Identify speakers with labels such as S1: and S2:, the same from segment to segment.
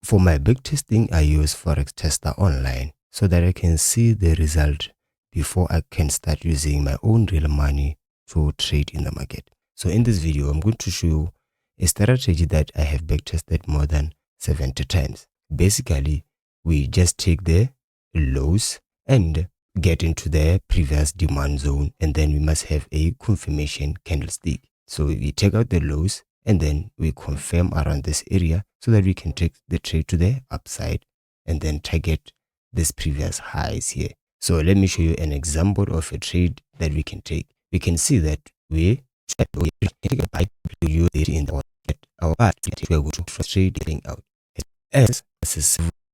S1: For my backtesting, I use Forextester online so that I can see the result before I can start using my own real money to trade in the market. So in this video, I'm going to show you a strategy that I have backtested more than 70 times. Basically, we just take the lows and get into the previous demand zone, and then we must have a confirmation candlestick. So we take out the lows and then we confirm around this area so that we can take the trade to the upside and then target this previous highs here. So let me show you an example of a trade that we can take. We can see that we take a buy in our trading out. As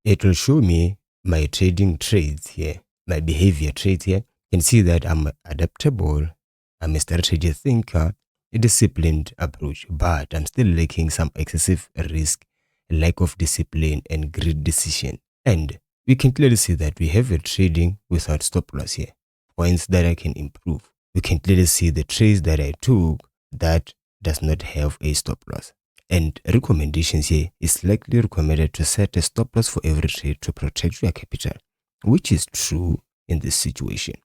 S1: it will show me my trading trades here, my behavior trades here. You can see that I'm adaptable, I'm a strategy thinker, a disciplined approach, but I'm still lacking some excessive risk, lack of discipline, and great decision. And we can clearly see that we have a trading without stop loss here, points that I can improve. We can clearly see the trades that I took that does not have a stop loss. And recommendations here is likely recommended to set a stop loss for every trade to protect your capital, which is true in this situation.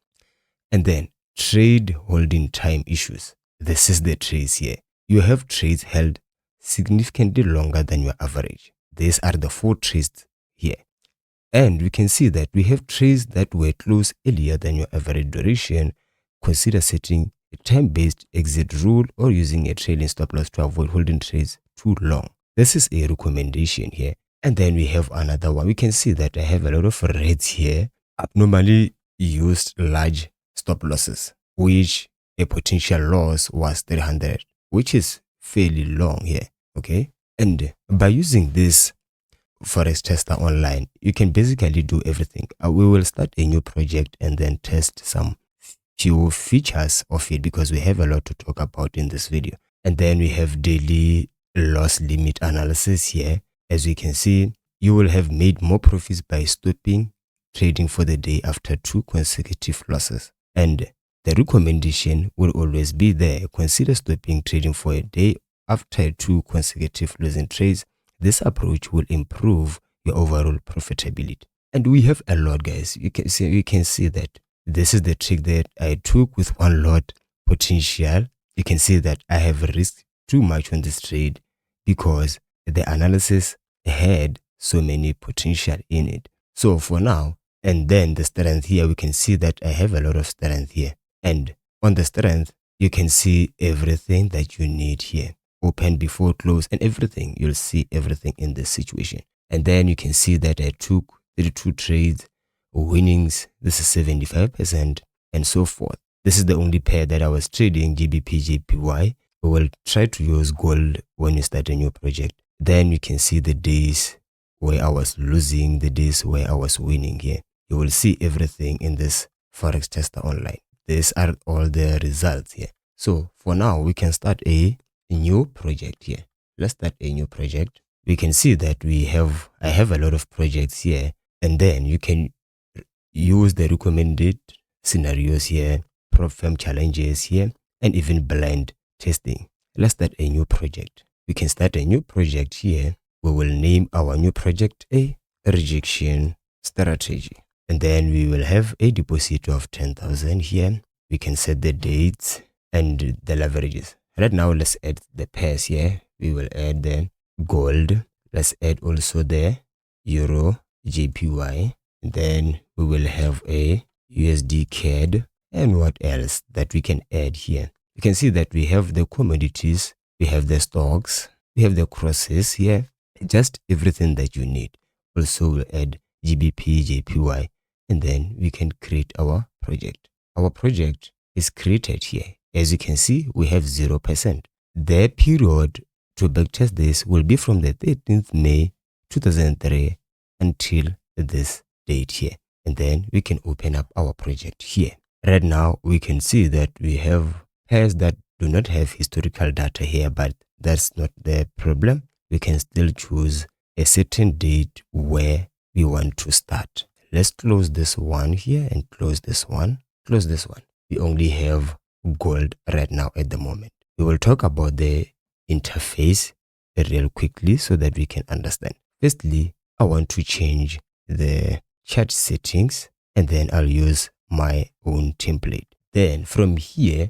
S1: And then trade holding time issues. This is the trades here. You have trades held significantly longer than your average. These are the 4 trades here. And we can see that we have trades that were closed earlier than your average duration. Consider setting a time-based exit rule or using a trailing stop loss to avoid holding trades too long. This is a recommendation here. And then we have another one. We can see that I have a lot of reds here. Abnormally used large stop losses, which a potential loss was 300, which is fairly long here. Okay. And by using this Forextester online, you can basically do everything. We will start a new project and then test some few features of it because we have a lot to talk about in this video. And then we have daily loss limit analysis here. As we can see, you will have made more profits by stopping trading for the day after 2 consecutive losses. And the recommendation will always be there. Consider stopping trading for a day after 2 consecutive losing trades. This approach will improve your overall profitability. And we have a lot, guys. You can see that this is the trick that I took with 1 lot potential. You can see that I have risked too much on this trade because the analysis had so many potential in it. So for now, and then the strength here, we can see that I have a lot of strength here. And on the strength, you can see everything that you need here. Open before close and everything. You'll see everything in this situation. And then you can see that I took 32 trades, winnings. This is 75% and so forth. This is the only pair that I was trading, GBP, JPY. We will try to use gold when you start a new project. Then you can see the days where I was losing, the days where I was winning here. You will see everything in this Forextester online. These are all the results here. So for now, we can start a new project here. Let's start a new project. We can see that I have a lot of projects here, and then you can use the recommended scenarios here, prop firm challenges here, and even blind testing. Let's start a new project. We can start a new project here. We will name our new project a rejection strategy. And then we will have a deposit of 10,000 here. We can set the dates and the leverages. Right now, let's add the pairs here. We will add the gold. Let's add also the euro, JPY. And then we will have a USD CAD and what else that we can add here. You can see that we have the commodities, we have the stocks, we have the crosses here, just everything that you need. Also, we'll add GBP, JPY, and then we can create our project. Our project is created here. As you can see, we have 0%. The period to backtest this will be from the 13th May 2003 until this date here. And then we can open up our project here. Right now, we can see that we have pairs that do not have historical data here, but that's not the problem. We can still choose a certain date where we want to start. Let's close this one here and close this one. Close this one. We only have gold right now at the moment. We will talk about the interface real quickly so that we can understand. Firstly, I want to change the chart settings, and then I'll use my own template. Then from here,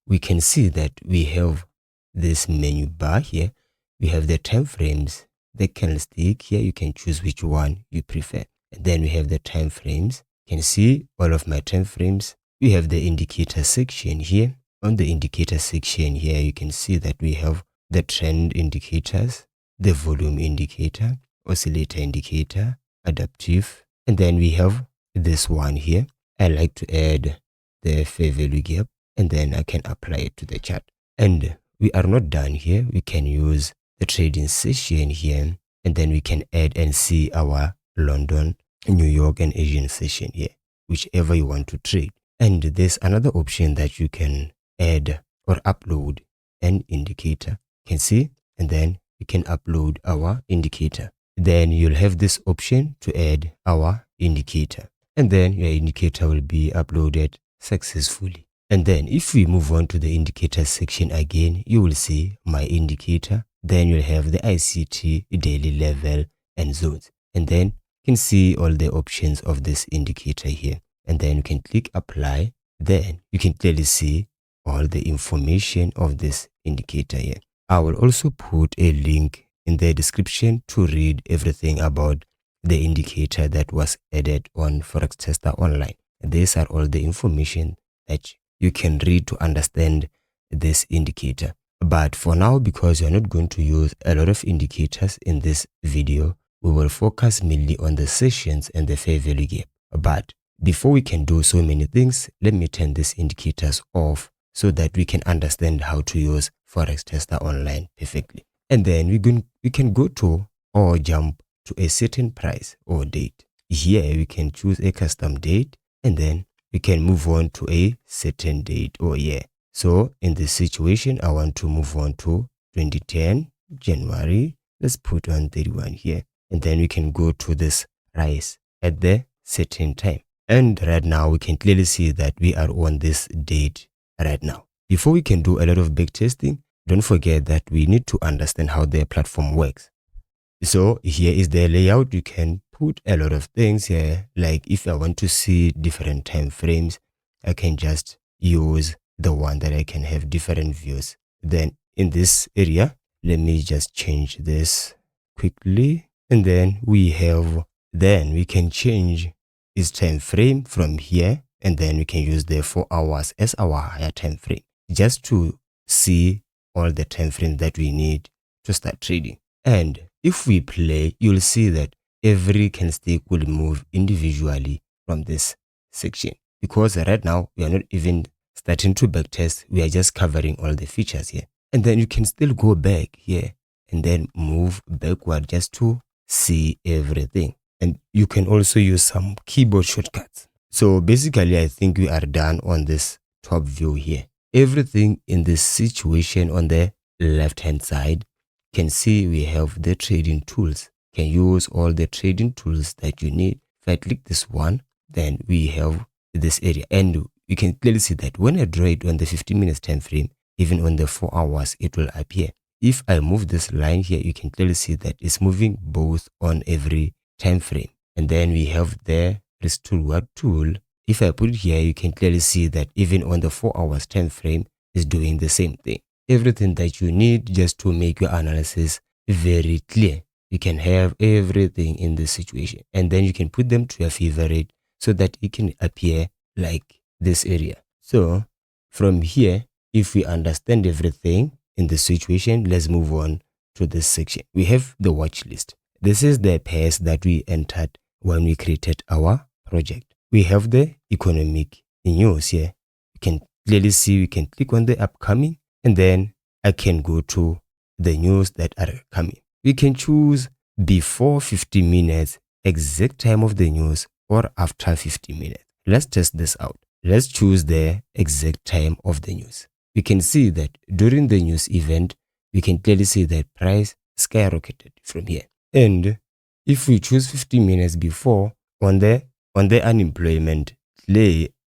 S1: we can see that we have this menu bar here. We have the time frames, the candlestick. Here you can choose which one you prefer. And then we have the time frames. You can see all of my time frames. We have the indicator section here. On the indicator section here, you can see that we have the trend indicators, the volume indicator, oscillator indicator, adaptive, and then we have this one here. I like to add the fair value gap, and then I can apply it to the chart. And we are not done here. We can use the trading session here, and then we can add and see our London, New York, and Asian session here, whichever you want to trade. And there's another option that you can add or upload an indicator. You can see, and then we can upload our indicator. Then you'll have this option to add our indicator, and then your indicator will be uploaded successfully. And then if we move on to the indicator section again, you will see my indicator. Then you'll have the ICT, daily level, and zones. And then you can see all the options of this indicator here. And then you can click apply. Then you can clearly see all the information of this indicator here. I will also put a link in the description to read everything about the indicator that was added on Forextester online. These are all the information that you can read to understand this indicator. But for now, because you're not going to use a lot of indicators in this video, we will focus mainly on the sessions and the fair value gap. But before we can do so many things, let me turn these indicators off so that we can understand how to use Forextester online perfectly. And then we can go to or jump to a certain price or date. Here we can choose a custom date, and then we can move on to a certain date or year. So in this situation, I want to move on to 2010 January. Let's put on 31 here, and then we can go to this price at the certain time. And right now we can clearly see that we are on this date right now. Before we can do a lot of backtesting, don't forget that we need to understand how the platform works. So here is the layout. You can put a lot of things here. Like if I want to see different time frames, I can just use the one that I can have different views. Then in this area, let me just change this quickly. And then we can change its time frame from here. And then we can use the 4 hours as our higher time frame, just to see all the time frames that we need to start trading. And if we play, you'll see that every candlestick will move individually from this section, because right now we are not even starting to backtest. We are just covering all the features here. And then you can still go back here and then move backward just to see everything. And you can also use some keyboard shortcuts. So basically, I think we are done on this top view here. Everything in this situation on the left hand side, you can see we have the trading tools. You can use all the trading tools that you need. If I click this one, then we have this area, and you can clearly see that when I draw it on the 15 minutes time frame, even on the 4 hours, it will appear. If I move this line here, you can clearly see that it's moving both on every time frame. And then we have the risk to reward tool. If I put it here, you can clearly see that even on the 4 hours time frame is doing the same thing. Everything that you need just to make your analysis very clear. You can have everything in this situation, and then you can put them to your favorite so that it can appear like this area. So from here, if we understand everything in the situation, let's move on to this section. We have the watch list. This is the pairs that we entered when we created our project. We have the economic news here. You can clearly see, we can click on the upcoming, and then I can go to the news that are coming. We can choose before 50 minutes, exact time of the news, or after 50 minutes. Let's test this out. Let's choose the exact time of the news. We can see that during the news event, we can clearly see that price skyrocketed from here. And if we choose 50 minutes before on the unemployment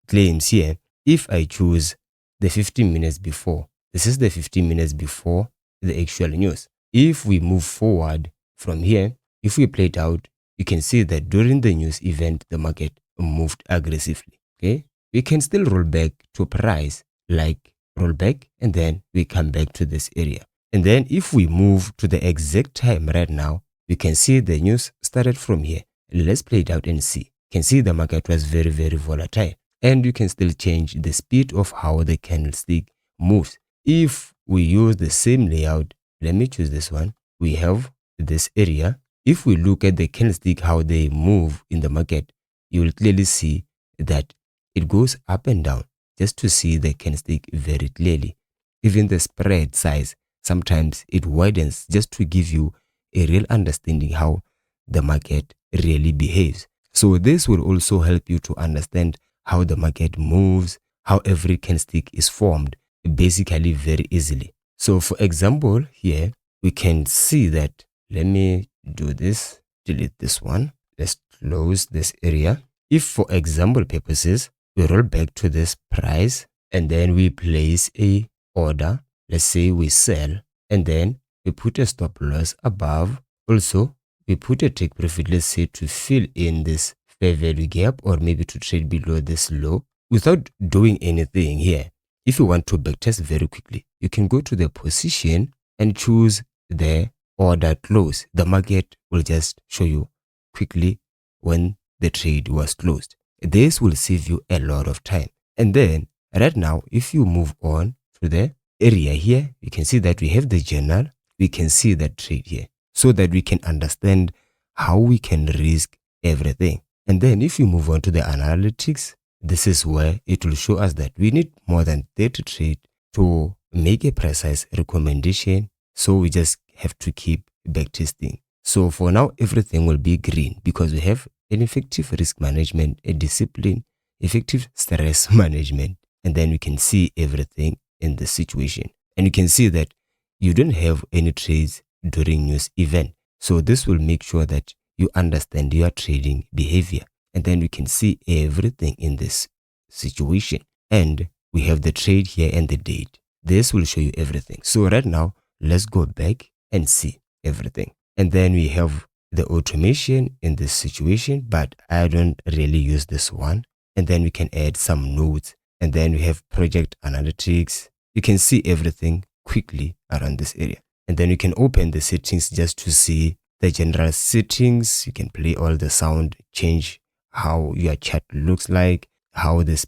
S1: claims here, if I choose the 15 minutes before, this is the 15 minutes before the actual news. If we move forward from here, if we play it out, you can see that during the news event, the market moved aggressively. Okay, we can still roll back to price, like roll back, and then we come back to this area. And then if we move to the exact time right now, you can see the news started from here. Let's play it out and see. You can see the market was very, very volatile. And you can still change the speed of how the candlestick moves. If we use the same layout, let me choose this one. We have this area. If we look at the candlestick, how they move in the market, you will clearly see that it goes up and down, just to see the candlestick very clearly. Even the spread size, sometimes it widens just to give you a real understanding how the market really behaves. So this will also help you to understand how the market moves, how every candlestick is formed, basically very easily. So for example, here we can see that, let me do this, delete this one. Let's close this area. If for example purposes, we roll back to this price and then we place a order, let's say we sell, and then we put a stop loss above. Also, we put a take profit, let's say to fill in this fair value gap, or maybe to trade below this low without doing anything here. If you want to backtest very quickly, you can go to the position and choose the order close. The market will just show you quickly when the trade was closed. This will save you a lot of time. And then right now, if you move on to the area here, you can see that we have the journal. We can see that trade here, so that we can understand how we can risk everything. And then if you move on to the analytics, this is where it will show us that we need more than 30 trades to make a precise recommendation. So we just have to keep backtesting. So for now, everything will be green because we have an effective risk management, a discipline, effective stress management. And then we can see everything in the situation. And you can see that you don't have any trades during news event. So this will make sure that you understand your trading behavior. And then we can see everything in this situation. And we have the trade here and the date. This will show you everything. So right now, let's go back and see everything. And then we have the automation in this situation, but I don't really use this one. And then we can add some notes. And then we have project analytics. You can see everything quickly around this area. And then you can open the settings just to see the general settings. You can play all the sound, change how your chart looks like, how the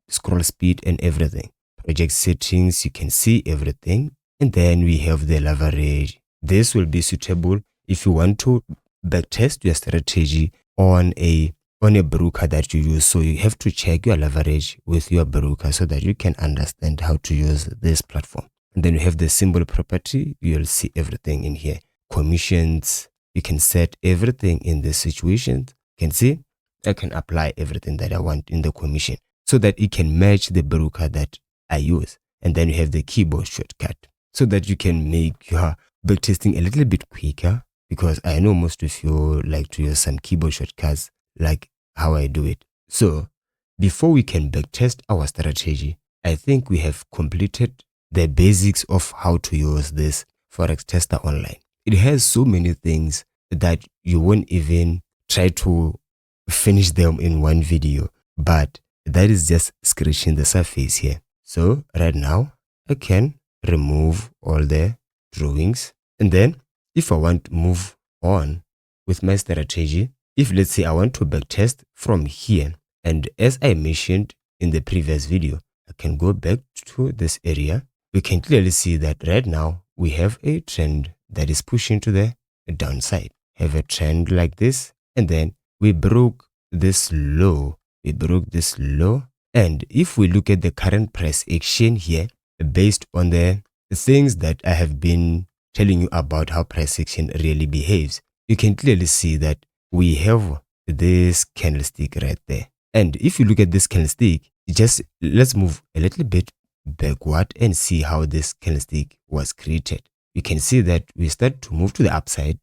S1: scroll speed and everything. Project settings, you can see everything. And then we have the leverage. This will be suitable if you want to backtest your strategy on a broker that you use. So you have to check your leverage with your broker so that you can understand how to use this platform. And then you have the symbol property. You'll see everything in here. Commissions, you can set everything in this situation. You can see I can apply everything that I want in the commission so that it can match the broker that I use. And then you have the keyboard shortcut so that you can make your backtesting a little bit quicker, because I know most of you like to use some keyboard shortcuts like how I do it. So before we can backtest our strategy, I think we have completed the basics of how to use this Forextester online. It has so many things that you won't even try to finish them in one video, but that is just scratching the surface here. So right now I can remove all the drawings, and then if I want to move on with my strategy, if let's say I want to backtest from here, and as I mentioned in the previous video, I can go back to this area. We can clearly see that right now we have a trend that is pushing to the downside. Have a trend like this, and then we broke this low. And if we look at the current price action here, based on the things that I have been telling you about how price action really behaves, you can clearly see that we have this candlestick right there. And if you look at this candlestick, just let's move a little bit backward and see how this candlestick was created. You can see that we start to move to the upside,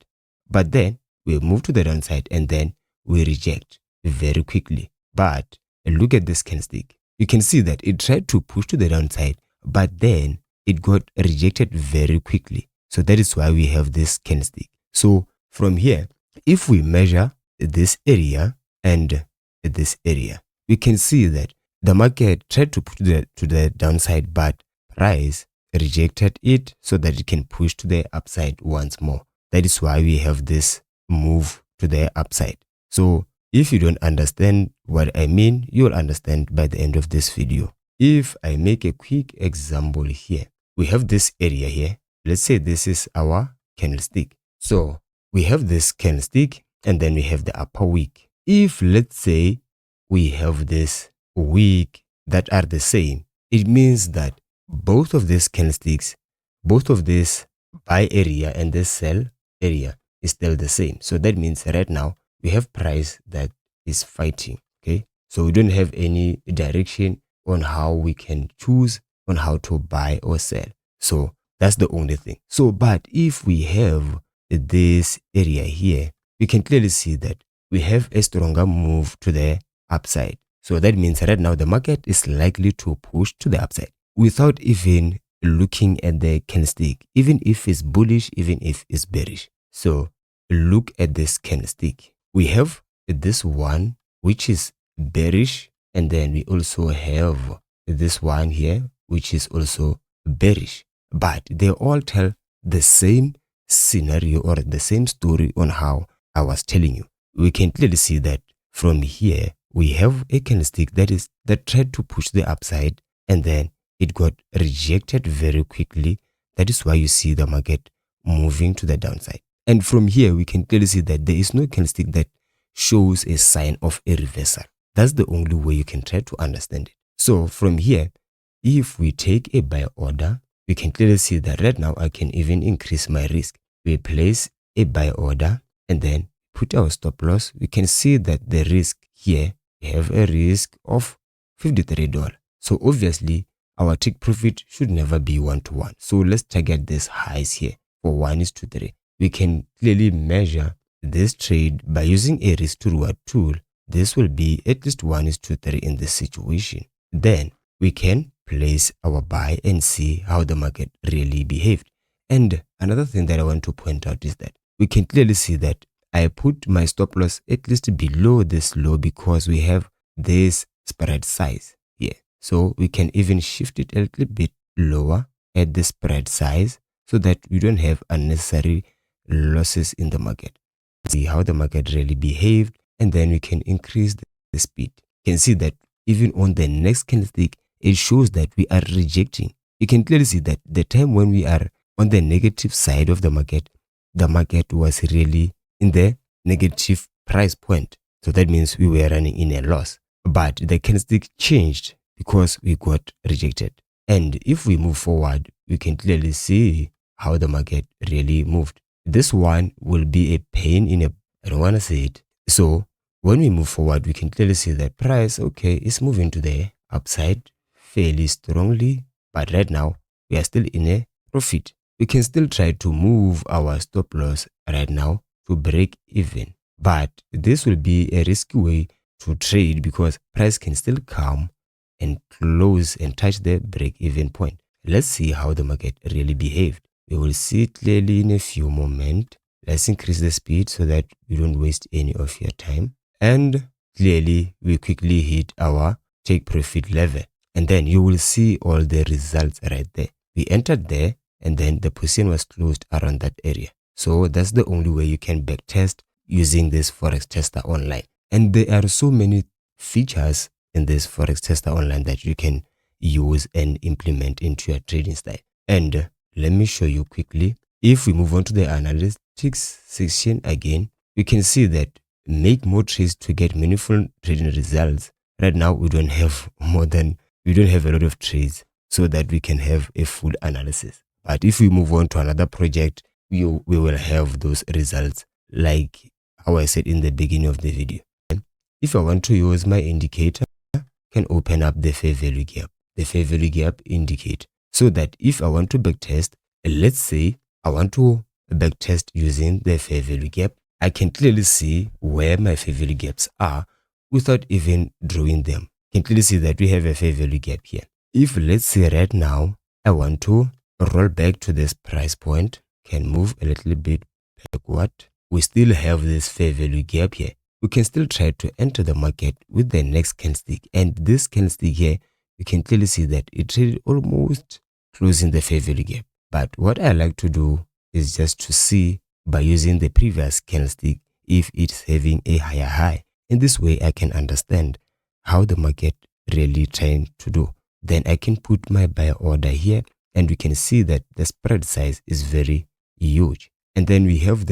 S1: but then we move to the downside, and then we reject very quickly. But look at this candlestick. You can see that it tried to push to the downside, but then it got rejected very quickly. So that is why we have this candlestick. So from here, if we measure this area and this area. We can see that the market tried to push to the downside, but price rejected it so that it can push to the upside once more. That is why we have this move to the upside. So if you don't understand what I mean, you'll understand by the end of this video. If I make a quick example here, we have this area here. Let's say this is our candlestick. So we have this candlestick and then we have the upper wick. If let's say we have this wick that are the same, it means that both of these candlesticks, both of this buy area and this sell area is still the same. So that means right now we have price that is fighting. Okay, so we don't have any direction on how we can choose on how to buy or sell. So that's the only thing. So but if we have this area here, we can clearly see that we have a stronger move to the upside. So that means right now the market is likely to push to the upside without even looking at the candlestick, even if it's bullish, even if it's bearish. So look at this candlestick. We have this one which is bearish, and then we also have this one here which is also bearish, but they all tell the same scenario or the same story on how I was telling you. We can clearly see that from here we have a candlestick that tried to push the upside and then it got rejected very quickly. That is why you see the market moving to the downside. And from here we can clearly see that there is no candlestick that shows a sign of a reversal. That's the only way you can try to understand it. So from here, if we take a buy order, we can clearly see that right now I can even increase my risk. We place a buy order and then put our stop loss. We can see that the risk here, we have a risk of $53. So obviously our take profit should never be 1-to-1. So let's target this highs here for 1:3. We can clearly measure this trade by using a risk to reward tool. This will be at least 1:3 in this situation. Then we can place our buy and see how the market really behaved. And another thing that I want to point out is that we can clearly see that I put my stop loss at least below this low because we have this spread size here. So we can even shift it a little bit lower at the spread size so that we don't have unnecessary losses in the market. See how the market really behaved, and then we can increase the speed. You can see that even on the next candlestick, it shows that we are rejecting. You can clearly see that the time when we are on the negative side of the market was really in the negative price point. So that means we were running in a loss. But the candlestick changed because we got rejected. And if we move forward, we can clearly see how the market really moved. This one will be a pain in a, I don't want to say it. So when we move forward, we can clearly see that price, okay, is moving to the upside fairly strongly. But right now, we are still in a profit. We can still try to move our stop loss right now to break even. But this will be a risky way to trade because price can still come and close and touch the break even point. Let's see how the market really behaved. We will see it clearly in a few moments. Let's increase the speed so that we don't waste any of your time. And clearly we quickly hit our take profit level. And then you will see all the results right there. We entered there and then the position was closed around that area. So that's the only way you can backtest using this Forextester online. And there are so many features in this Forextester online that you can use and implement into your trading style. And let me show you quickly. If we move on to the analytics section again, we can see that make more trades to get meaningful trading results. Right now, we don't have a lot of trades so that we can have a full analysis. But if we move on to another project, we will have those results like how I said in the beginning of the video. If I want to use my indicator, I can open up the fair value gap, indicator, so that if I want to backtest, let's say I want to backtest using the fair value gap, I can clearly see where my fair value gaps are without even drawing them. You can clearly see that we have a fair value gap here. If let's say right now I want to roll back to this price point, can move a little bit backward, we still have this fair value gap here. we can still try to enter the market with the next candlestick. And this candlestick here, you can clearly see that it traded almost closing the fair value gap. But what I like to do is just to see by using the previous candlestick if it's having a higher high. In this way, I can understand how the market really trying to do. Then I can put my buy order here, and we can see that the spread size is very huge. And then we have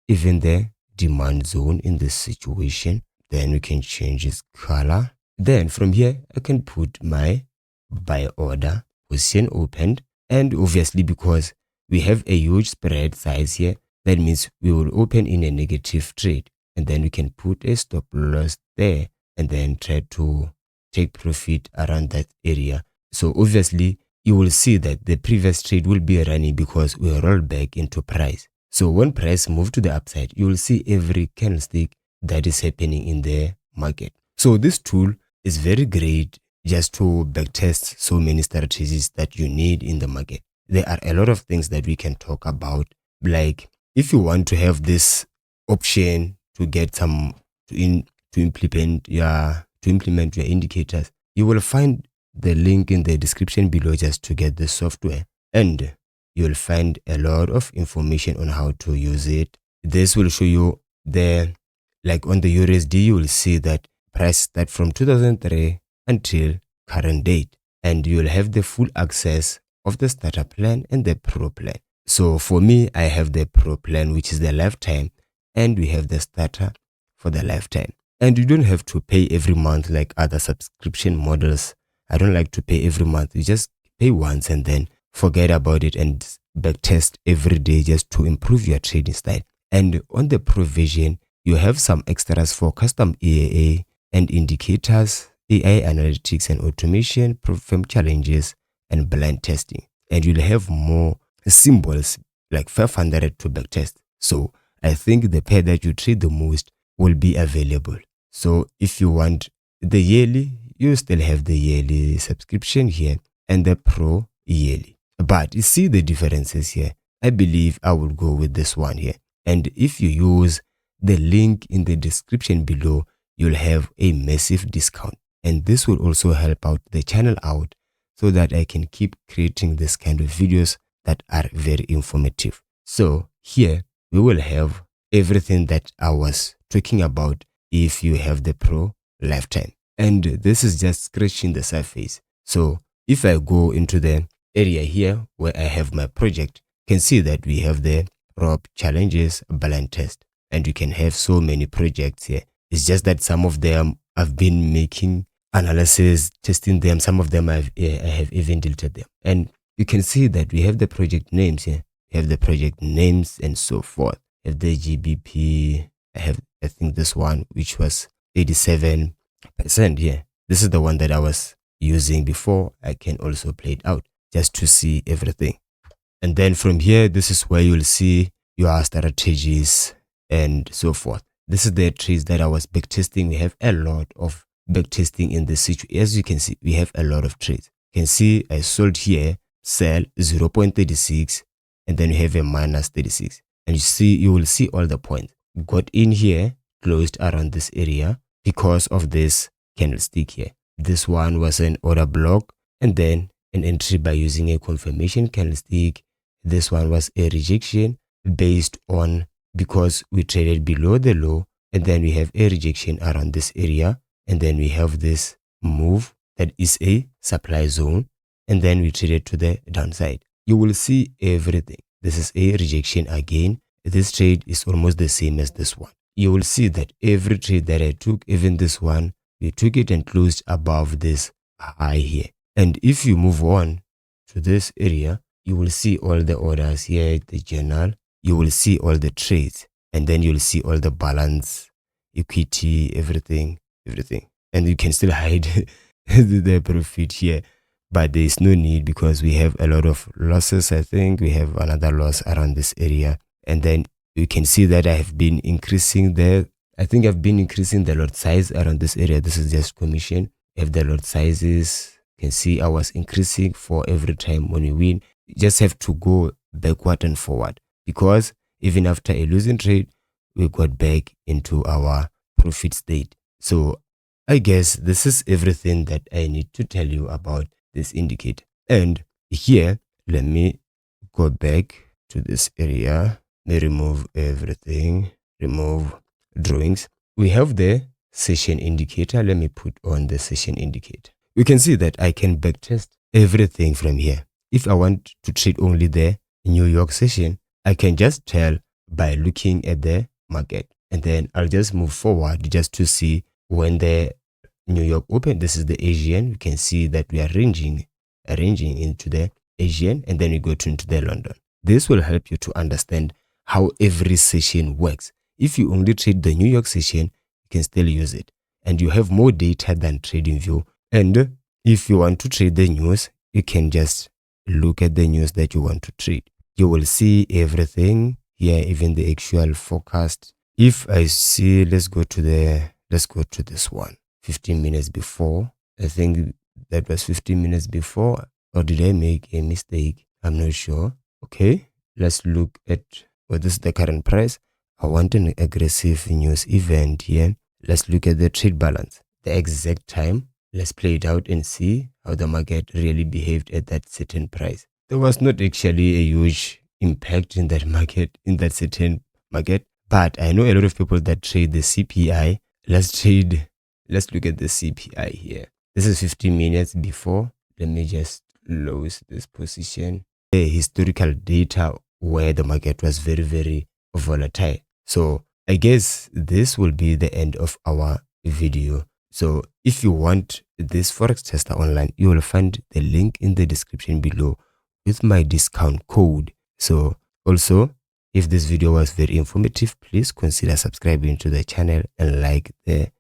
S1: even the demand zone in this situation. Then we can change its color. Then from here, I can put my buy order position opened. And obviously, because we have a huge spread size here, that means we will open in a negative trade. And then we can put a stop loss there and then try to take profit around that area. So obviously, you will see that the previous trade will be running because we roll back into price. So when price move to the upside, you will see every candlestick that is happening in the market. So this tool is very great just to backtest so many strategies that you need in the market. There are a lot of things that we can talk about. Like if you want to have this option to get some to implement your indicators, you will find the link in the description below just to get the software, and you'll find a lot of information on how to use it. This will show you like on the USD, you will see that price start from 2003 until current date, and you'll have the full access of the starter plan and the pro plan. So for me, I have the pro plan, which is the lifetime, and we have the starter for the lifetime. And you don't have to pay every month like other subscription models. I don't like to pay every month. You just pay once and then forget about it and backtest every day just to improve your trading style. And on the pro version, you have some extras for custom EAA and indicators, AI analytics and automation, firm challenges, and blind testing. And you'll have more symbols like 500 to backtest. So I think the pair that you trade the most will be available. So if you want the yearly, you still have the yearly subscription here and the pro yearly. But you see the differences here. I believe I will go with this one here. And if you use the link in the description below, you'll have a massive discount. And this will also help out the channel out so that I can keep creating this kind of videos that are very informative. So here we will have everything that I was talking about if you have the pro lifetime. And this is just scratching the surface. So if I go into the area here where I have my project, you can see that we have the prop challenges blind test, and you can have so many projects here. It's just that some of them I've been making analysis, testing them. Some of them I have even deleted them. And you can see that we have the project names here. We have the project names and so forth. We have the GBP. I think this one, which was 87% here. This is the one that I was using before. I can also play it out just to see everything. And then from here, this is where you'll see your strategies and so forth. This is the trades that I was backtesting. We have a lot of backtesting in this situation. As you can see, we have a lot of trades. You can see I sold here, sell 0.36, and then you have a minus 36. And you will see all the points. Got in here, closed around this area because of this candlestick here. This one was an order block, and then an entry by using a confirmation candlestick. This one was a rejection based on because we traded below the low, and then we have a rejection around this area, and then we have this move that is a supply zone, and then we traded to the downside. You will see everything. This is a rejection again. This trade is almost the same as this one. You will see that every trade that I took, even this one, we took it and closed above this high here. And if you move on to this area, you will see all the orders here, the journal. You will see all the trades, and then you'll see all the balance, equity, everything. And you can still hide the profit here, but there is no need because we have a lot of losses. I think we have another loss around this area. And then you can see that I have been increasing I think I've been increasing the lot size around this area. This is just commission. If the lot sizes, you can see I was increasing for every time when we win. You just have to go backward and forward, because even after a losing trade, we got back into our profit state. So I guess this is everything that I need to tell you about this indicator. And here, let me go back to this area. Let me remove everything, remove drawings. We have the session indicator. Let me put on the session indicator. You can see that I can backtest everything from here. If I want to trade only the New York session, I can just tell by looking at the market, and then I'll just move forward just to see when the New York open. This is the Asian. You can see that we are arranging into the Asian, and then we go into the London. This will help you to understand how every session works. If you only trade the New York session, you can still use it, and you have more data than TradingView. And if you want to trade the news, you can just look at the news that you want to trade. You will see everything here, even the actual forecast. If I see, let's go to this one, 15 minutes before. I think that was 15 minutes before, or did I make a mistake? I'm not sure. Okay, let's look at what is the current price. I want an aggressive news event here. Let's look at the trade balance, the exact time. Let's play it out and see how the market really behaved at that certain price. There was not actually a huge impact in that market, in that certain market, but I know a lot of people that trade the CPI. Let's look at the CPI here. This is 15 minutes before. Let me just close this position. The historical data where the market was very, very volatile. So I guess this will be the end of our video. So if you want this Forextester online, you will find the link in the description below with my discount code. So also, if this video was very informative, please consider subscribing to the channel and like the